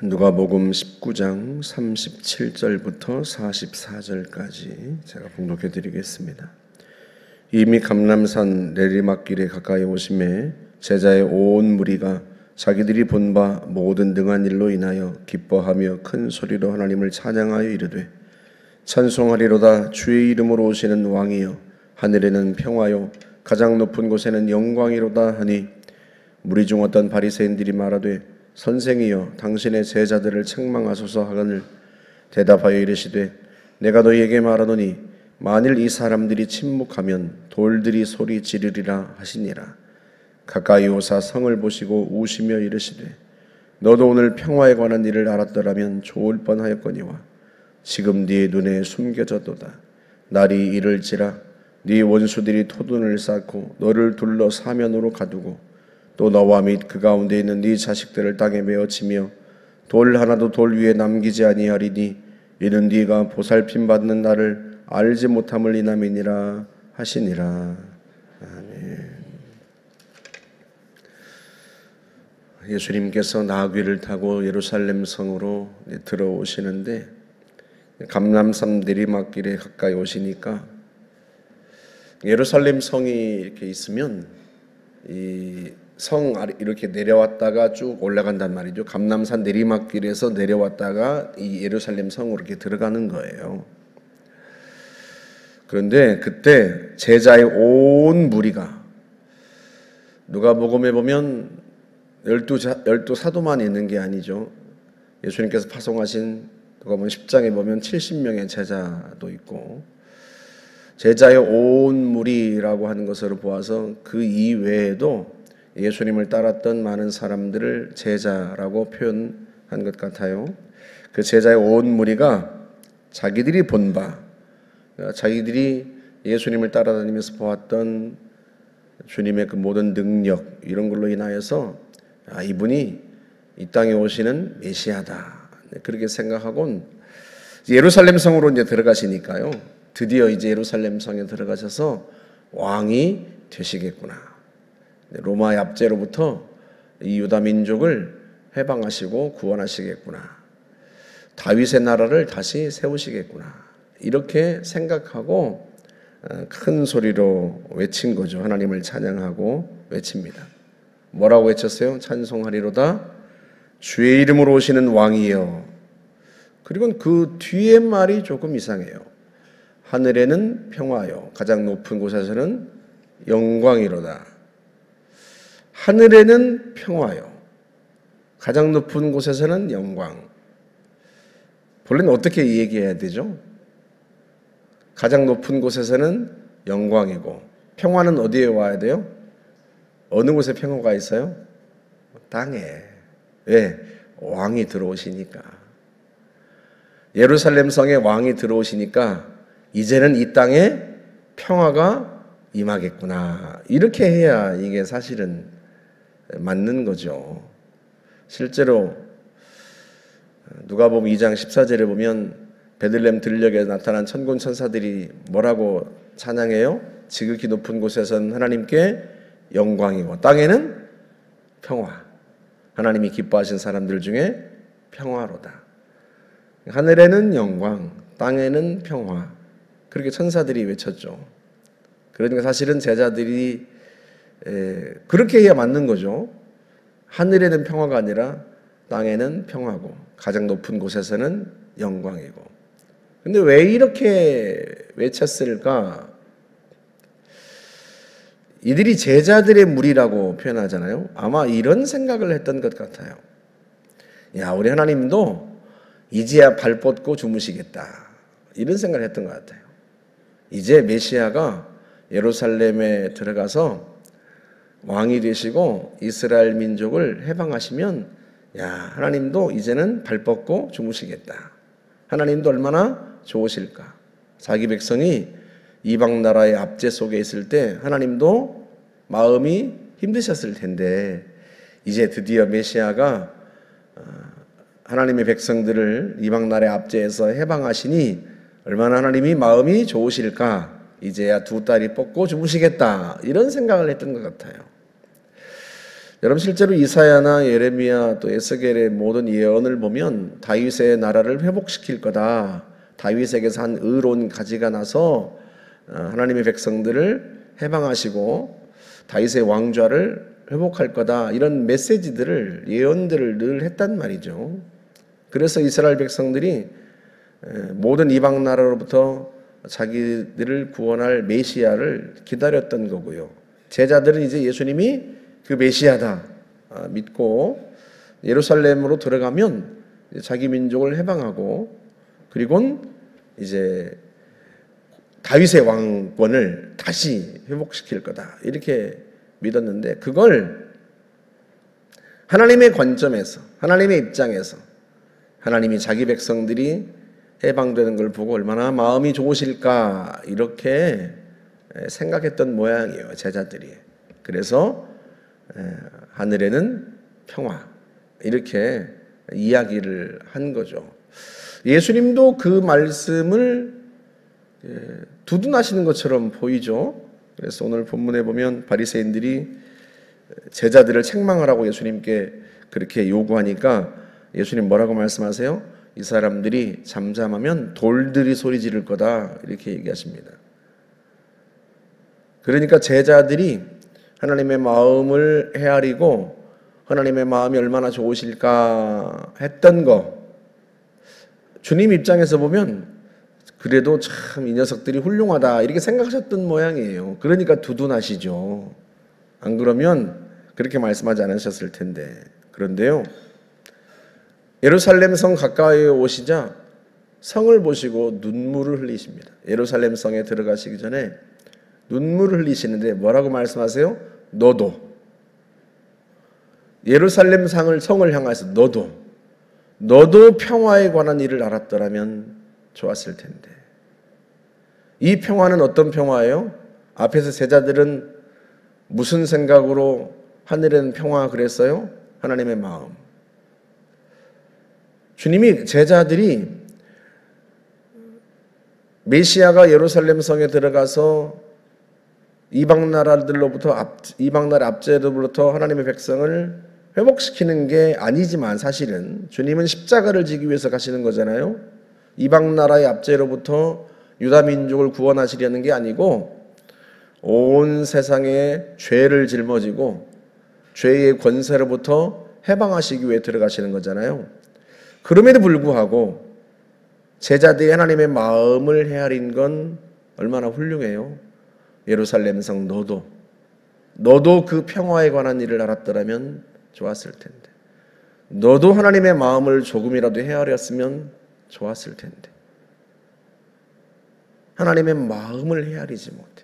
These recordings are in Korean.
누가복음 19장 37절부터 44절까지 제가 봉독해 드리겠습니다. 이미 감람산 내리막길에 가까이 오심에 제자의 온 무리가 자기들이 본 바 모든 능한 일로 인하여 기뻐하며 큰 소리로 하나님을 찬양하여 이르되 찬송하리로다. 주의 이름으로 오시는 왕이여, 하늘에는 평화요 가장 높은 곳에는 영광이로다 하니, 무리 중 어떤 바리새인들이 말하되 선생이여, 당신의 제자들을 책망하소서 하거늘 대답하여 이르시되 내가 너희에게 말하노니 만일 이 사람들이 침묵하면 돌들이 소리 지르리라 하시니라. 가까이 오사 성을 보시고 우시며 이르시되 너도 오늘 평화에 관한 일을 알았더라면 좋을 뻔하였거니와 지금 네 눈에 숨겨졌도다. 날이 이를지라 네 원수들이 토둔을 쌓고 너를 둘러 사면으로 가두고 또 너와 및 그 가운데 있는 네 자식들을 땅에 메어치며 돌 하나도 돌 위에 남기지 아니하리니 이는 네가 보살핌 받는 날을 알지 못함을 인함이니라 하시니라. 아멘. 예수님께서 나귀를 타고 예루살렘 성으로 들어오시는데 감람산 내리막길에 가까이 오시니까 예루살렘 성이 이렇게 있으면 이 성 이렇게 내려왔다가 쭉 올라간단 말이죠. 감람산 내리막길에서 내려왔다가 이 예루살렘 성으로 이렇게 들어가는 거예요. 그런데 그때 제자의 온 무리가, 누가복음에 보면 12 사도만 있는 게 아니죠. 예수님께서 파송하신 누가복음 10장에 보면 70명의 제자도 있고, 제자의 온 무리라고 하는 것으로 보아서 그 이외에도 예수님을 따랐던 많은 사람들을 제자라고 표현한 것 같아요. 그 제자의 온 무리가 자기들이 본 바, 자기들이 예수님을 따라다니면서 보았던 주님의 그 모든 능력, 이런 걸로 인하여서 이분이 이 땅에 오시는 메시아다, 그렇게 생각하곤 예루살렘 성으로 이제 들어가시니까요. 드디어 이제 예루살렘 성에 들어가셔서 왕이 되시겠구나. 로마의 압제로부터 이 유다 민족을 해방하시고 구원하시겠구나. 다윗의 나라를 다시 세우시겠구나. 이렇게 생각하고 큰 소리로 외친 거죠. 하나님을 찬양하고 외칩니다. 뭐라고 외쳤어요? 찬송하리로다. 주의 이름으로 오시는 왕이여. 그리고 그 뒤에 말이 조금 이상해요. 하늘에는 평화요 가장 높은 곳에서는 영광이로다. 하늘에는 평화요 가장 높은 곳에서는 영광. 본래는 어떻게 얘기해야 되죠? 가장 높은 곳에서는 영광이고, 평화는 어디에 와야 돼요? 어느 곳에 평화가 있어요? 땅에. 왜? 왕이 들어오시니까. 예루살렘 성에 왕이 들어오시니까 이제는 이 땅에 평화가 임하겠구나. 이렇게 해야 이게 사실은 맞는 거죠. 실제로 누가복음 2장 14절에 보면 베들레헴 들녘에 나타난 천군 천사들이 뭐라고 찬양해요? 지극히 높은 곳에서는 하나님께 영광이고 땅에는 평화. 하나님이 기뻐하신 사람들 중에 평화로다. 하늘에는 영광, 땅에는 평화. 그렇게 천사들이 외쳤죠. 그러니까 사실은 제자들이 그렇게 해야 맞는 거죠. 하늘에는 평화가 아니라 땅에는 평화고 가장 높은 곳에서는 영광이고. 근데 왜 이렇게 외쳤을까? 이들이 제자들의 무리라고 표현하잖아요. 아마 이런 생각을 했던 것 같아요. 야, 우리 하나님도 이제야 발 뻗고 주무시겠다, 이런 생각을 했던 것 같아요. 이제 메시아가 예루살렘에 들어가서 왕이 되시고 이스라엘 민족을 해방하시면, 야, 하나님도 이제는 발 뻗고 주무시겠다. 하나님도 얼마나 좋으실까. 자기 백성이 이방 나라의 압제 속에 있을 때 하나님도 마음이 힘드셨을 텐데, 이제 드디어 메시아가 하나님의 백성들을 이방 나라의 압제에서 해방하시니 얼마나 하나님이 마음이 좋으실까. 이제야 두 다리 뻗고 주무시겠다, 이런 생각을 했던 것 같아요. 여러분 실제로 이사야나 예레미야 또 에스겔의 모든 예언을 보면 다윗의 나라를 회복시킬 거다. 다윗에게서 한 의로운 가지가 나서 하나님의 백성들을 해방하시고 다윗의 왕좌를 회복할 거다. 이런 메시지들을 예언들을 늘 했단 말이죠. 그래서 이스라엘 백성들이 모든 이방 나라로부터 자기들을 구원할 메시아를 기다렸던 거고요. 제자들은 이제 예수님이 그 메시아다 믿고 예루살렘으로 들어가면 자기 민족을 해방하고 그리고 이제 다윗의 왕권을 다시 회복시킬 거다 이렇게 믿었는데 그걸 하나님의 관점에서 하나님의 입장에서 하나님이 자기 백성들이 해방되는 걸 보고 얼마나 마음이 좋으실까 이렇게 생각했던 모양이에요, 제자들이. 그래서 하늘에는 평화 이렇게 이야기를 한 거죠. 예수님도 그 말씀을 두둔하시는 것처럼 보이죠. 그래서 오늘 본문에 보면 바리새인들이 제자들을 책망하라고 예수님께 그렇게 요구하니까 예수님 뭐라고 말씀하세요? 이 사람들이 잠잠하면 돌들이 소리 지를 거다 이렇게 얘기하십니다. 그러니까 제자들이 하나님의 마음을 헤아리고 하나님의 마음이 얼마나 좋으실까 했던 거 주님 입장에서 보면 그래도 참 이 녀석들이 훌륭하다 이렇게 생각하셨던 모양이에요. 그러니까 두둔하시죠. 안 그러면 그렇게 말씀하지 않으셨을 텐데. 그런데요, 예루살렘 성 가까이에 오시자 성을 보시고 눈물을 흘리십니다. 예루살렘 성에 들어가시기 전에 눈물을 흘리시는데 뭐라고 말씀하세요? 너도 예루살렘 성을 향해서 너도 평화에 관한 일을 알았더라면 좋았을 텐데. 이 평화는 어떤 평화예요? 앞에서 제자들은 무슨 생각으로 하늘에는 평화 그랬어요? 하나님의 마음. 주님이 제자들이 메시아가 예루살렘 성에 들어가서 이방 나라 압제로부터 하나님의 백성을 회복시키는 게 아니지만 사실은 주님은 십자가를 지기 위해서 가시는 거잖아요. 이방 나라의 압제로부터 유다 민족을 구원하시려는 게 아니고 온 세상에 죄를 짊어지고 죄의 권세로부터 해방하시기 위해 들어가시는 거잖아요. 그럼에도 불구하고 제자들이 하나님의 마음을 헤아린 건 얼마나 훌륭해요. 예루살렘 성 너도 그 평화에 관한 일을 알았더라면 좋았을 텐데. 너도 하나님의 마음을 조금이라도 헤아렸으면 좋았을 텐데. 하나님의 마음을 헤아리지 못해.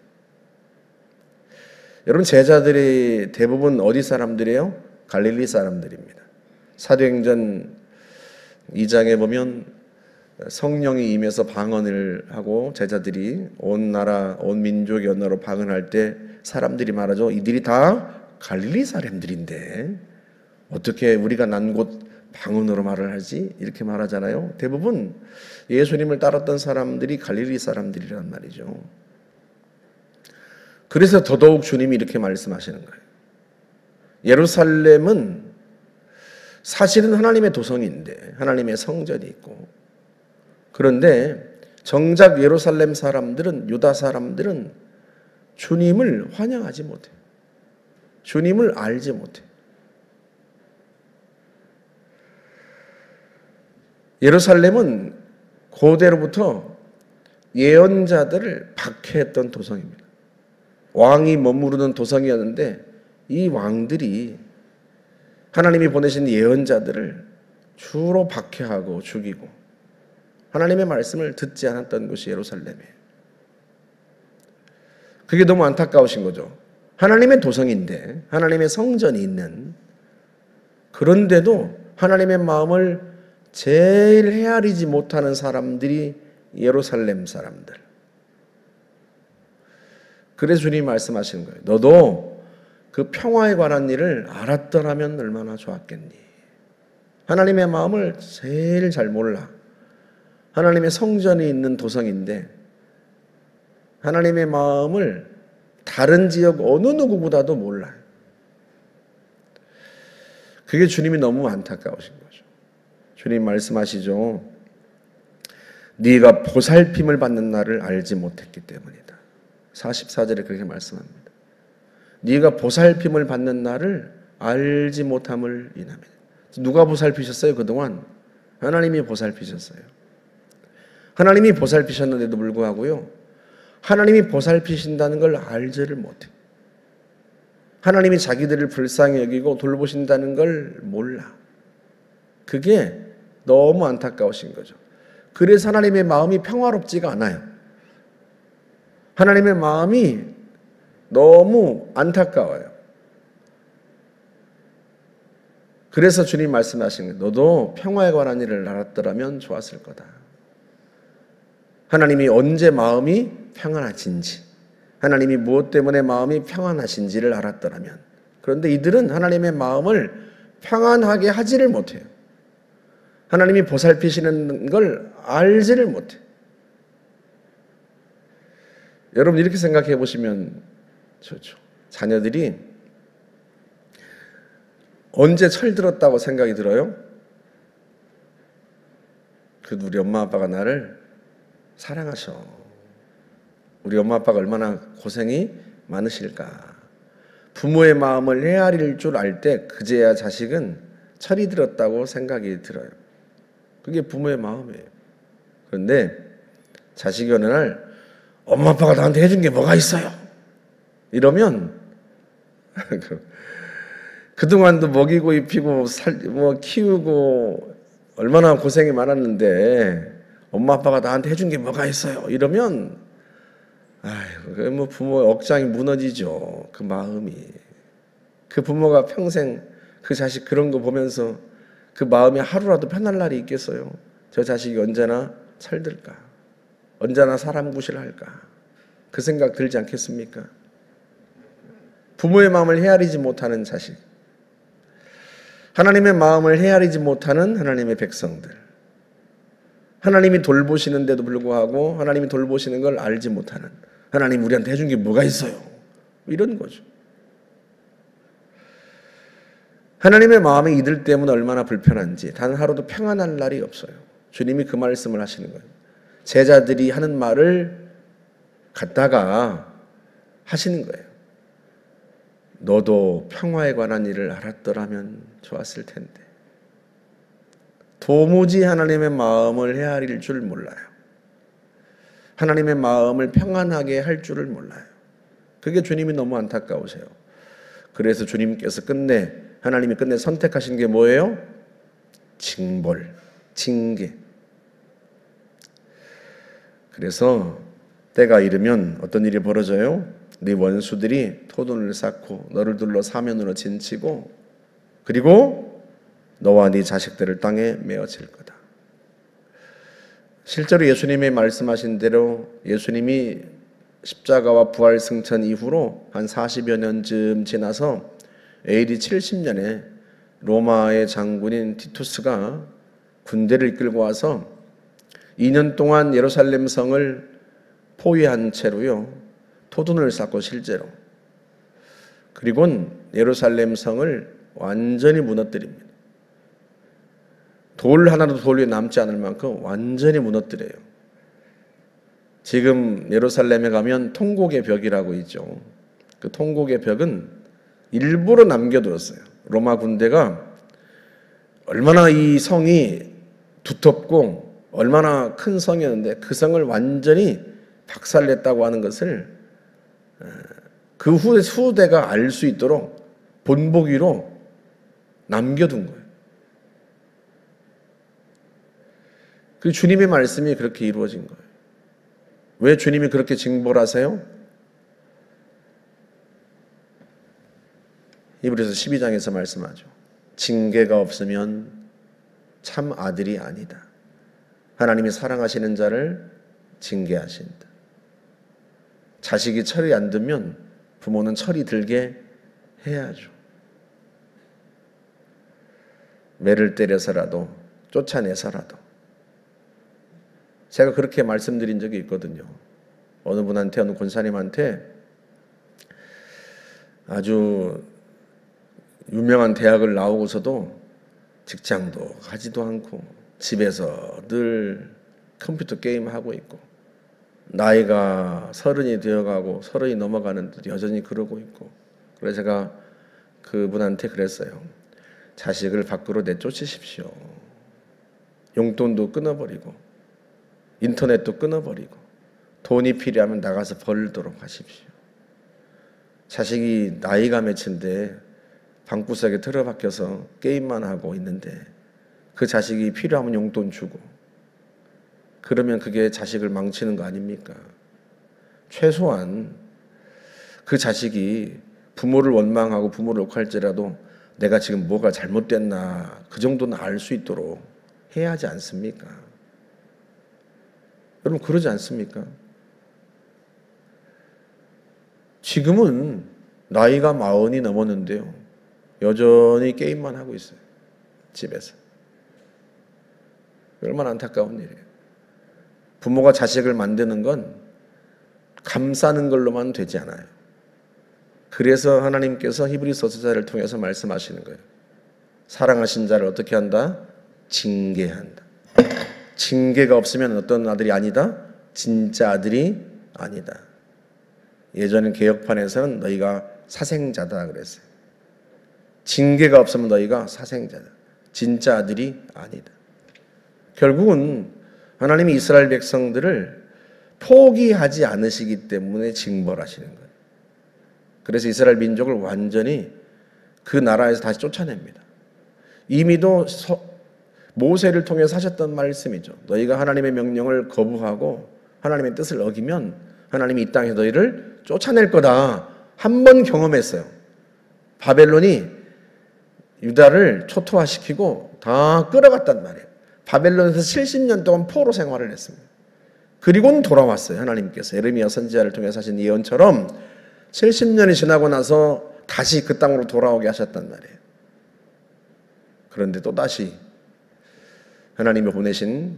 여러분 제자들이 대부분 어디 사람들이에요? 갈릴리 사람들입니다. 사도행전 2장에 보면 성령이 임해서 방언을 하고 제자들이 온 나라 온 민족의 언어로 방언할 때 사람들이 말하죠. 이들이 다 갈릴리 사람들인데 어떻게 우리가 난 곳 방언으로 말을 하지? 이렇게 말하잖아요. 대부분 예수님을 따랐던 사람들이 갈릴리 사람들이란 말이죠. 그래서 더더욱 주님이 이렇게 말씀하시는 거예요. 예루살렘은 사실은 하나님의 도성인데 하나님의 성전이 있고 그런데 정작 예루살렘 사람들은 유다 사람들은 주님을 환영하지 못해. 주님을 알지 못해. 예루살렘은 고대로부터 예언자들을 박해했던 도성입니다. 왕이 머무르는 도성이었는데 이 왕들이 하나님이 보내신 예언자들을 주로 박해하고 죽이고 하나님의 말씀을 듣지 않았던 곳이 예루살렘이에요. 그게 너무 안타까우신 거죠. 하나님의 도성인데 하나님의 성전이 있는 그런데도 하나님의 마음을 제일 헤아리지 못하는 사람들이 예루살렘 사람들. 그래서 주님이 말씀하시는 거예요. 너도 그 평화에 관한 일을 알았더라면 얼마나 좋았겠니. 하나님의 마음을 제일 잘 몰라. 하나님의 성전이 있는 도성인데 하나님의 마음을 다른 지역 어느 누구보다도 몰라요. 그게 주님이 너무 안타까우신 거죠. 주님 말씀하시죠. 네가 보살핌을 받는 날을 알지 못했기 때문이다. 44절에 그렇게 말씀합니다. 네가 보살핌을 받는 날을 알지 못함을 인하면. 누가 보살피셨어요 그동안? 하나님이 보살피셨어요. 하나님이 보살피셨는데도 불구하고요, 하나님이 보살피신다는 걸 알지를 못해. 하나님이 자기들을 불쌍히 여기고 돌보신다는 걸 몰라. 그게 너무 안타까우신 거죠. 그래서 하나님의 마음이 평화롭지가 않아요. 하나님의 마음이 너무 안타까워요. 그래서 주님 말씀하신 거예요. 너도 평화에 관한 일을 알았더라면 좋았을 거다. 하나님이 언제 마음이 평안하신지, 하나님이 무엇 때문에 마음이 평안하신지를 알았더라면. 그런데 이들은 하나님의 마음을 평안하게 하지를 못해요. 하나님이 보살피시는 걸 알지를 못해. 여러분 이렇게 생각해 보시면 좋죠. 자녀들이 언제 철들었다고 생각이 들어요? 그래도 우리 엄마 아빠가 나를 사랑하셔. 우리 엄마 아빠가 얼마나 고생이 많으실까. 부모의 마음을 헤아릴 줄 알 때 그제야 자식은 철이 들었다고 생각이 들어요. 그게 부모의 마음이에요. 그런데 자식이 어느 날 엄마 아빠가 나한테 해준 게 뭐가 있어요? 이러면 그동안도 먹이고 입히고 키우고 얼마나 고생이 많았는데 엄마 아빠가 나한테 해준 게 뭐가 있어요? 이러면 아유, 부모의 억장이 무너지죠. 그 마음이. 그 부모가 평생 그 자식 그런 거 보면서 그 마음이 하루라도 편할 날이 있겠어요? 저 자식이 언제나 철들까? 언제나 사람 구실할까? 그 생각 들지 않겠습니까? 부모의 마음을 헤아리지 못하는 자식, 하나님의 마음을 헤아리지 못하는 하나님의 백성들, 하나님이 돌보시는데도 불구하고 하나님이 돌보시는 걸 알지 못하는, 하나님 우리한테 해준 게 뭐가 있어요? 이런 거죠. 하나님의 마음이 이들 때문에 얼마나 불편한지 단 하루도 평안한 날이 없어요. 주님이 그 말씀을 하시는 거예요. 제자들이 하는 말을 갖다가 하시는 거예요. 너도 평화에 관한 일을 알았더라면 좋았을 텐데. 도무지 하나님의 마음을 헤아릴 줄 몰라요. 하나님의 마음을 평안하게 할 줄을 몰라요. 그게 주님이 너무 안타까우세요. 그래서 주님께서 하나님이 끝내 선택하신 게 뭐예요? 징벌, 징계. 그래서 때가 이르면 어떤 일이 벌어져요? 네 원수들이 토돈을 쌓고 너를 둘러 사면으로 진치고 그리고 너와 네 자식들을 땅에 메어칠 거다. 실제로 예수님이 말씀하신 대로 예수님이 십자가와 부활 승천 이후로 한 40여 년쯤 지나서 AD 70년에 로마의 장군인 티투스가 군대를 이끌고 와서 2년 동안 예루살렘 성을 포위한 채로요, 토둔을 쌓고 실제로. 그리고는 예루살렘 성을 완전히 무너뜨립니다. 돌 하나도 돌 위에 남지 않을 만큼 완전히 무너뜨려요. 지금 예루살렘에 가면 통곡의 벽이라고 있죠. 그 통곡의 벽은 일부러 남겨두었어요. 로마 군대가 얼마나 이 성이 두텁고 얼마나 큰 성이었는데 그 성을 완전히 박살냈다고 하는 것을 그 후대가 알 수 있도록 본보기로 남겨둔 거예요. 그 주님의 말씀이 그렇게 이루어진 거예요. 왜 주님이 그렇게 징벌하세요? 히브리서 12장에서 말씀하죠. 징계가 없으면 참 아들이 아니다. 하나님이 사랑하시는 자를 징계하신다. 자식이 철이 안 들면 부모는 철이 들게 해야죠. 매를 때려서라도 쫓아내서라도. 제가 그렇게 말씀드린 적이 있거든요. 어느 분한테, 어느 권사님한테 아주 유명한 대학을 나오고서도 직장도 가지도 않고 집에서 늘 컴퓨터 게임 하고 있고, 나이가 30이 되어가고 30이 넘어가는데 여전히 그러고 있고. 그래서 제가 그분한테 그랬어요. 자식을 밖으로 내쫓으십시오. 용돈도 끊어버리고 인터넷도 끊어버리고 돈이 필요하면 나가서 벌도록 하십시오. 자식이 나이가 몇인데 방구석에 틀어박혀서 게임만 하고 있는데 그 자식이 필요하면 용돈 주고, 그러면 그게 자식을 망치는 거 아닙니까? 최소한 그 자식이 부모를 원망하고 부모를 욕할지라도 내가 지금 뭐가 잘못됐나 그 정도는 알 수 있도록 해야 하지 않습니까? 여러분 그러지 않습니까? 지금은 나이가 40이 넘었는데요, 여전히 게임만 하고 있어요. 집에서. 얼마나 안타까운 일이에요. 부모가 자식을 만드는 건 감싸는 걸로만 되지 않아요. 그래서 하나님께서 히브리서 서자를 통해서 말씀하시는 거예요. 사랑하신 자를 어떻게 한다? 징계한다. 징계가 없으면 어떤 아들이 아니다? 진짜 아들이 아니다. 예전 개혁판에서는 너희가 사생자다 그랬어요. 징계가 없으면 너희가 사생자다. 진짜 아들이 아니다. 결국은 하나님이 이스라엘 백성들을 포기하지 않으시기 때문에 징벌하시는 거예요. 그래서 이스라엘 민족을 완전히 그 나라에서 다시 쫓아냅니다. 이미도 모세를 통해서 하셨던 말씀이죠. 너희가 하나님의 명령을 거부하고 하나님의 뜻을 어기면 하나님이 이 땅에서 너희를 쫓아낼 거다. 한 번 경험했어요. 바벨론이 유다를 초토화시키고 다 끌어갔단 말이에요. 바벨론에서 70년 동안 포로 생활을 했습니다. 그리고는 돌아왔어요. 하나님께서 예레미야 선지자를 통해서 하신 예언처럼 70년이 지나고 나서 다시 그 땅으로 돌아오게 하셨단 말이에요. 그런데 또다시 하나님이 보내신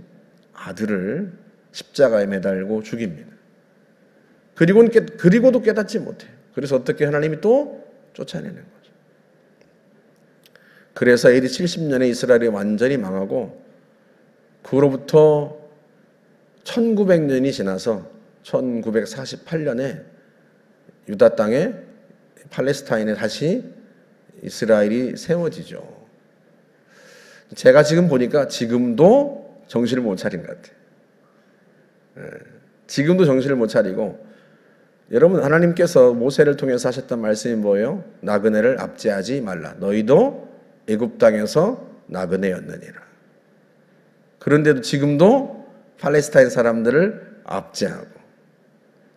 아들을 십자가에 매달고 죽입니다. 그리고도 깨닫지 못해요. 그래서 어떻게 하나님이 또 쫓아내는 거죠. 그래서 AD 70년에 이스라엘이 완전히 망하고, 그로부터 1900년이 지나서 1948년에 유다 땅에 팔레스타인에 다시 이스라엘이 세워지죠. 제가 지금 보니까 지금도 정신을 못 차린 것 같아요. 지금도 정신을 못 차리고, 여러분 하나님께서 모세를 통해서 하셨던 말씀이 뭐예요? 나그네를 압제하지 말라. 너희도 애굽 땅에서 나그네였느니라. 그런데도 지금도 팔레스타인 사람들을 압제하고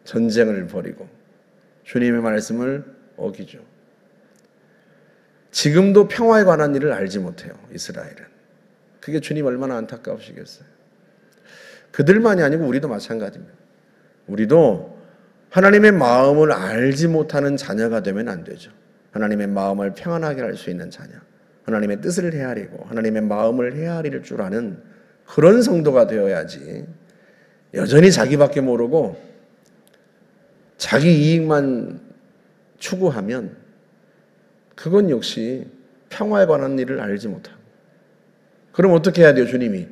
전쟁을 벌이고 주님의 말씀을 어기죠. 지금도 평화에 관한 일을 알지 못해요, 이스라엘은. 그게 주님 얼마나 안타까우시겠어요. 그들만이 아니고 우리도 마찬가지입니다. 우리도 하나님의 마음을 알지 못하는 자녀가 되면 안 되죠. 하나님의 마음을 평안하게 할 수 있는 자녀, 하나님의 뜻을 헤아리고 하나님의 마음을 헤아릴 줄 아는 그런 성도가 되어야지, 여전히 자기밖에 모르고 자기 이익만 추구하면 그건 역시 평화에 관한 일을 알지 못하고. 그럼 어떻게 해야 돼요? 주님이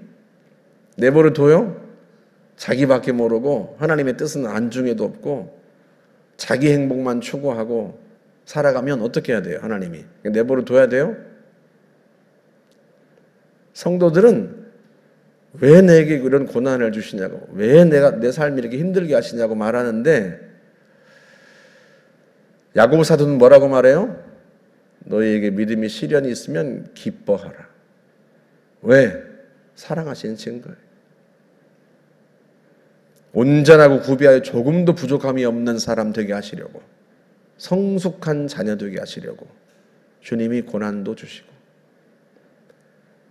내버려 둬요? 자기밖에 모르고 하나님의 뜻은 안중에도 없고 자기 행복만 추구하고 살아가면 어떻게 해야 돼요? 하나님이 내버려 둬야 돼요? 성도들은 왜 내게 이런 고난을 주시냐고, 왜 내 삶이 이렇게 힘들게 하시냐고 말하는데, 야고보 사도는 뭐라고 말해요? 너희에게 믿음이 시련이 있으면 기뻐하라. 왜? 사랑하시는 증거예요. 온전하고 구비하여 조금도 부족함이 없는 사람 되게 하시려고, 성숙한 자녀 되게 하시려고 주님이 고난도 주시고.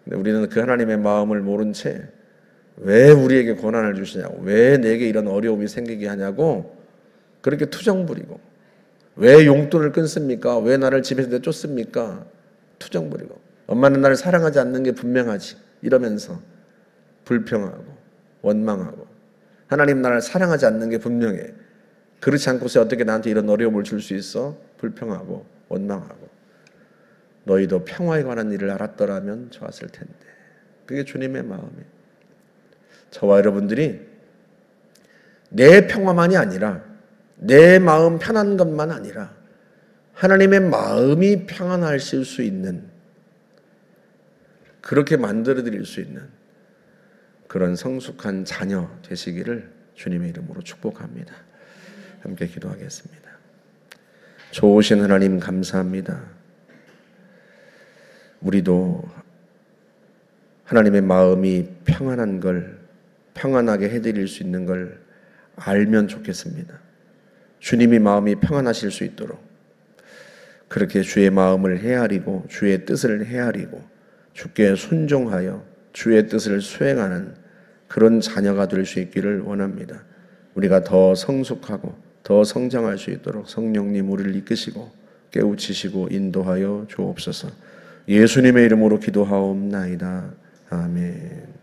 근데 우리는 그 하나님의 마음을 모른 채 왜 우리에게 고난을 주시냐고, 왜 내게 이런 어려움이 생기게 하냐고 그렇게 투정 부리고, 왜 용돈을 끊습니까? 왜 나를 집에서 내쫓습니까? 투정 부리고, 엄마는 나를 사랑하지 않는 게 분명하지 이러면서 불평하고 원망하고, 하나님 나를 사랑하지 않는 게 분명해, 그렇지 않고서 어떻게 나한테 이런 어려움을 줄 수 있어? 불평하고 원망하고. 너희도 평화에 관한 일을 알았더라면 좋았을 텐데. 그게 주님의 마음이에요. 저와 여러분들이 내 평화만이 아니라 내 마음 편한 것만 아니라 하나님의 마음이 평안하실 수 있는, 그렇게 만들어 드릴 수 있는 그런 성숙한 자녀 되시기를 주님의 이름으로 축복합니다. 함께 기도하겠습니다. 좋으신 하나님 감사합니다. 우리도 하나님의 마음이 평안한 걸, 평안하게 해드릴 수 있는 걸 알면 좋겠습니다. 주님이 마음이 평안하실 수 있도록 그렇게 주의 마음을 헤아리고 주의 뜻을 헤아리고 주께 순종하여 주의 뜻을 수행하는 그런 자녀가 될 수 있기를 원합니다. 우리가 더 성숙하고 더 성장할 수 있도록 성령님 우리를 이끄시고 깨우치시고 인도하여 주옵소서. 예수님의 이름으로 기도하옵나이다. 아멘.